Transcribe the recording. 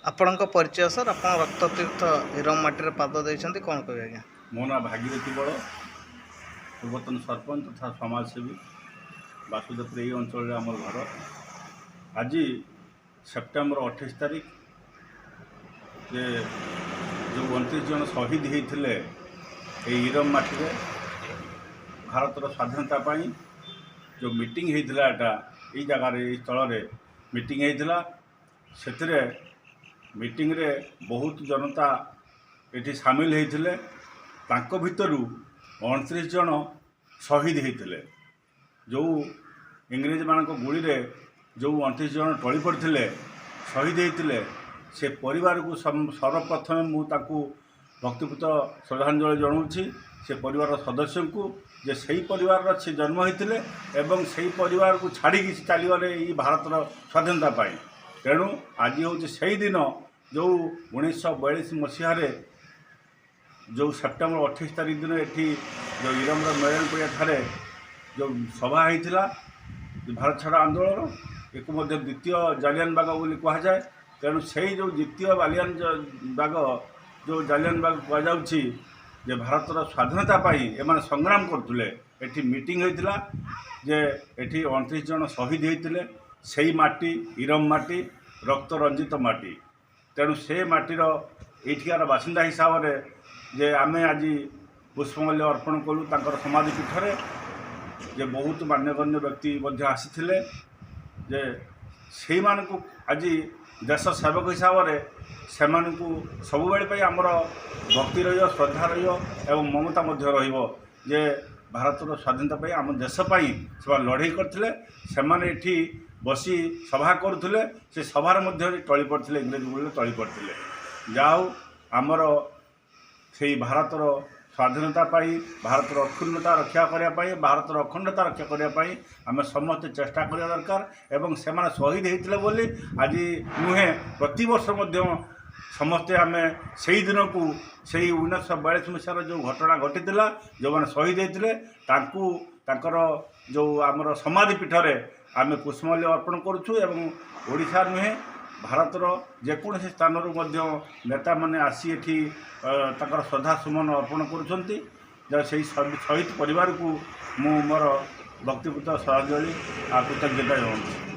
ଆପଣଙ୍କ ପରିଚୟ ସାର୍, ଆପଣ ରକ୍ତତୀର୍ଥ ଇରମ୍ ମାଟିରେ ପାଦ ଦେଇଛନ୍ତି, କ'ଣ କହିବେ ଆଜ୍ଞା? ମୋ ନାଁ ଭାଗୀରଥୀ ବଳ, ପୂର୍ବତନ ସରପଞ୍ଚ ତଥା ସମାଜସେବୀ। ବାସୁଦେବପୁର ଏହି ଅଞ୍ଚଳରେ ଆମର ଘର। ଆଜି ସେପ୍ଟେମ୍ବର 28 ତାରିଖ ଯେ ଯେଉଁ 29 ଜଣ ଶହୀଦ ହୋଇଥିଲେ ଏହି ଇରମ୍ ମାଟିରେ ଭାରତର ସ୍ୱାଧୀନତା ପାଇଁ ଯେଉଁ ମିଟିଂ ହୋଇଥିଲା, ଏଇ ଜାଗାରେ ଏଇ ସ୍ଥଳରେ ମିଟିଂ ହୋଇଥିଲା। ସେଥିରେ ମିଟିଂରେ ବହୁତ ଜନତା ଏଠି ସାମିଲ ହୋଇଥିଲେ। ତାଙ୍କ ଭିତରୁ 29 ଜଣ ଶହୀଦ ହୋଇଥିଲେ। ଯେଉଁ ଇଂରେଜମାନଙ୍କ ଗୁଳିରେ ଯେଉଁ 29 ଜଣ ଟଳି ପଡ଼ିଥିଲେ, ଶହୀଦ ହୋଇଥିଲେ, ସେ ପରିବାରକୁ ସର୍ବପ୍ରଥମେ ମୁଁ ତାଙ୍କୁ ଭକ୍ତିପୂତ ଶ୍ରଦ୍ଧାଞ୍ଜଳି ଜଣାଉଛି। ସେ ପରିବାରର ସଦସ୍ୟଙ୍କୁ, ଯେ ସେହି ପରିବାରର ସେ ଜନ୍ମ ହୋଇଥିଲେ ଏବଂ ସେହି ପରିବାରକୁ ଛାଡ଼ିକି ସେ ଚାଲିଗଲେ ଏଇ ଭାରତର ସ୍ୱାଧୀନତା ପାଇଁ। ତେଣୁ ଆଜି ହେଉଛି ସେହି ଦିନ ଯେଉଁ 1942 ମସିହାରେ ଯେଉଁ ସେପ୍ଟେମ୍ବର 28 ତାରିଖ ଦିନ ଏଠି ଯେଉଁ ଇରମ୍ର ମେଳନ ପଡ଼ିଆଠାରେ ଯେଉଁ ସଭା ହୋଇଥିଲା ଭାରତ ଛାଡ଼ ଆନ୍ଦୋଳନ, ଏକୁ ମଧ୍ୟ ଦ୍ୱିତୀୟ ଜାଲିଆନବାଗ ବୋଲି କୁହାଯାଏ। ତେଣୁ ସେହି ଯେଉଁ ଦ୍ୱିତୀୟ ବାଗ ଯେଉଁ ଜାଲିଆନବାଗ କୁହାଯାଉଛି, ଯେ ଭାରତର ସ୍ୱାଧୀନତା ପାଇଁ ଏମାନେ ସଂଗ୍ରାମ କରୁଥିଲେ। ଏଠି ମିଟିଂ ହୋଇଥିଲା ଯେ ଏଠି 29 ଜଣ ଶହୀଦ ହୋଇଥିଲେ। ସେହି ମାଟି ଇରମ୍ ମାଟି, ରକ୍ତ ରଞ୍ଜିତ ମାଟି। ତେଣୁ ସେ ମାଟିର ଏଇଠିକାର ବାସିନ୍ଦା ହିସାବରେ ଯେ ଆମେ ଆଜି ପୁଷ୍ପମାଲ୍ୟ ଅର୍ପଣ କଲୁ ତାଙ୍କର ସମାଧି ପୀଠରେ। ଯେ ବହୁତ ମାନ୍ୟଗଣ୍ୟ ବ୍ୟକ୍ତି ମଧ୍ୟ ଆସିଥିଲେ। ଯେ ସେଇମାନଙ୍କୁ ଆଜି ଦେଶ ସେବକ ହିସାବରେ ସେମାନଙ୍କୁ ସବୁବେଳେ ପାଇଁ ଆମର ଭକ୍ତି ରହିବ, ଶ୍ରଦ୍ଧା ରହିବ ଏବଂ ମମତା ମଧ୍ୟ ରହିବ। ଯେ ଭାରତର ସ୍ୱାଧୀନତା ପାଇଁ, ଆମ ଦେଶ ପାଇଁ ସେମାନେ ଲଢ଼େଇ କରିଥିଲେ। ସେମାନେ ଏଠି ବସି ସଭା କରୁଥିଲେ। ସେ ସଭାରେ ମଧ୍ୟ ଟଳି ପଡ଼ିଥିଲେ, ଇଂରେଜ ଗୁଳିରେ ଟଳି ପଡ଼ିଥିଲେ। ଯାହା ହେଉ ଆମର ସେଇ ଭାରତର ସ୍ୱାଧୀନତା ପାଇଁ, ଭାରତର ଅକ୍ଷୁଣ୍ଣତା ରକ୍ଷା କରିବା ପାଇଁ, ଭାରତର ଅଖଣ୍ଡତା ରକ୍ଷା କରିବା ପାଇଁ ଆମେ ସମସ୍ତେ ଚେଷ୍ଟା କରିବା ଦରକାର। ଏବଂ ସେମାନେ ଶହୀଦ ହୋଇଥିଲେ ବୋଲି ଆଜି ନୁହେଁ, ପ୍ରତିବର୍ଷ ମଧ୍ୟ ସମସ୍ତେ ଆମେ ସେହି ଦିନକୁ, ସେହି 1942 ମସିହାର ଯେଉଁ ଘଟଣା ଘଟିଥିଲା, ଯେଉଁମାନେ ଶହୀଦ ହୋଇଥିଲେ, ତାଙ୍କୁ ତାଙ୍କର ଯେଉଁ ଆମର ସମାଧି ପୀଠରେ ଆମେ ପୁଷ୍ପମାଲ୍ୟ ଅର୍ପଣ କରୁଛୁ। ଏବଂ ଓଡ଼ିଶା ନୁହେଁ, ଭାରତର ଯେକୌଣସି ସ୍ଥାନରୁ ମଧ୍ୟ ନେତାମାନେ ଆସି ଏଠି ତାଙ୍କର ଶ୍ରଦ୍ଧାସୁମନ ଅର୍ପଣ କରୁଛନ୍ତି। ସେହି ଶହୀଦ ପରିବାରକୁ ମୁଁ ମୋର ଭକ୍ତିପୂତ ଶ୍ରଦ୍ଧାଞ୍ଜଳି ଆଉ କୃତଜ୍ଞତା ଜଣାଉଛି।